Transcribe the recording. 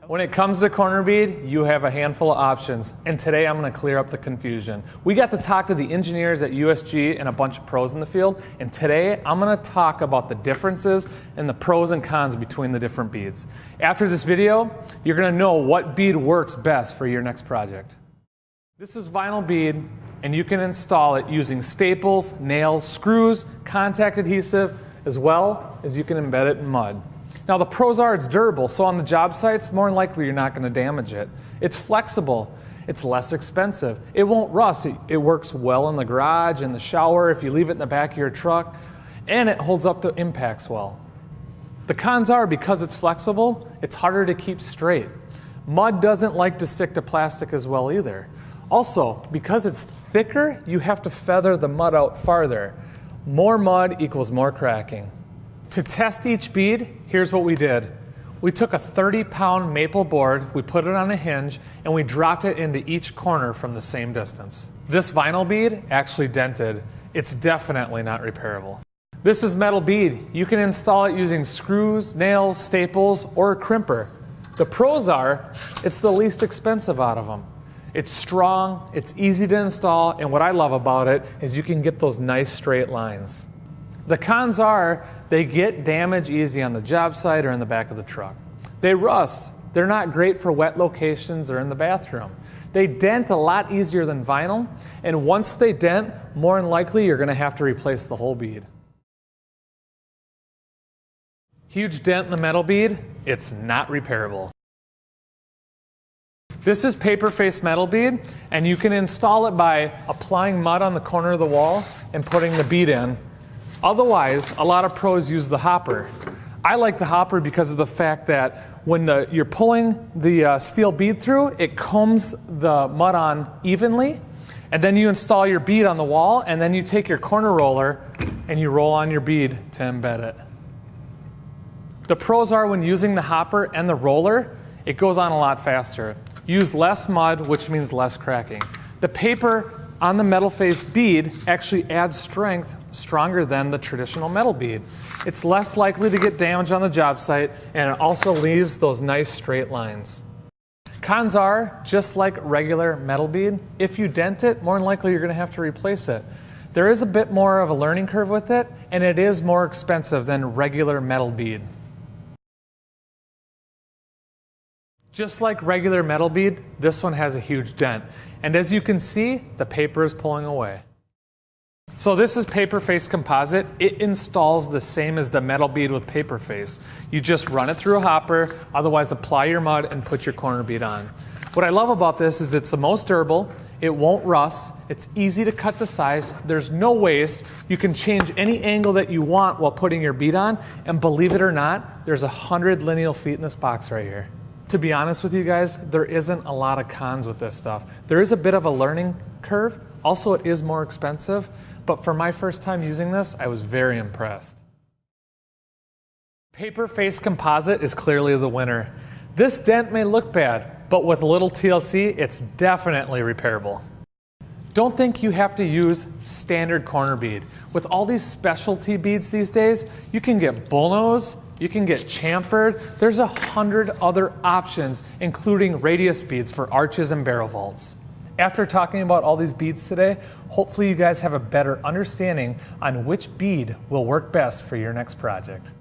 When it comes to corner bead, you have a handful of options, and today I'm going to clear up the confusion. We got to talk to the engineers at USG and a bunch of pros in the field, and today I'm going to talk about the differences and the pros and cons between the different beads. After this video, you're going to know what bead works best for your next project. This is vinyl bead, and you can install it using staples, nails, screws, contact adhesive, as well as you can embed it in mud. Now the pros are it's durable, so on the job sites, more than likely you're not going to damage it. It's flexible, it's less expensive, it won't rust, it works well in the garage, in the shower, if you leave it in the back of your truck, and it holds up to impacts well. The cons are because it's flexible, it's harder to keep straight. Mud doesn't like to stick to plastic as well either. Also, because it's thicker, you have to feather the mud out farther. More mud equals more cracking. To test each bead, here's what we did. We took a 30-pound maple board, we put it on a hinge, and we dropped it into each corner from the same distance. This vinyl bead actually dented. It's definitely not repairable. This is metal bead. You can install it using screws, nails, staples, or a crimper. The pros are, it's the least expensive out of them. It's strong, it's easy to install, and what I love about it is you can get those nice straight lines. The cons are they get damage easy on the job site or in the back of the truck. They rust. They're not great for wet locations or in the bathroom. They dent a lot easier than vinyl, and once they dent, more than likely you're going to have to replace the whole bead. Huge dent in the metal bead, it's not repairable. This is paper-faced metal bead, and you can install it by applying mud on the corner of the wall and putting the bead in. Otherwise, a lot of pros use the hopper. I like the hopper because of the fact that when you're pulling the steel bead through, it combs the mud on evenly, and then you install your bead on the wall, and then you take your corner roller and you roll on your bead to embed it. The pros are when using the hopper and the roller, it goes on a lot faster. Use less mud, which means less cracking. The paper on the metal face bead actually adds strength stronger than the traditional metal bead. It's less likely to get damaged on the job site, and it also leaves those nice straight lines. Cons are, just like regular metal bead, if you dent it, more than likely you're going to have to replace it. There is a bit more of a learning curve with it, and it is more expensive than regular metal bead. Just like regular metal bead, this one has a huge dent. And as you can see, the paper is pulling away. So this is paper face composite. It installs the same as the metal bead with paper face. You just run it through a hopper, otherwise apply your mud and put your corner bead on. What I love about this is it's the most durable, it won't rust, it's easy to cut to size, there's no waste, you can change any angle that you want while putting your bead on, and believe it or not, there's 100 lineal feet in this box right here. To be honest with you guys, there isn't a lot of cons with this stuff. There is a bit of a learning curve. Also, it is more expensive. But for my first time using this, I was very impressed. Paper face composite is clearly the winner. This dent may look bad, but with a little TLC, it's definitely repairable. Don't think you have to use standard corner bead. With all these specialty beads these days, you can get bullnose, you can get chamfered. There's 100 other options, including radius beads for arches and barrel vaults. After talking about all these beads today, hopefully you guys have a better understanding on which bead will work best for your next project.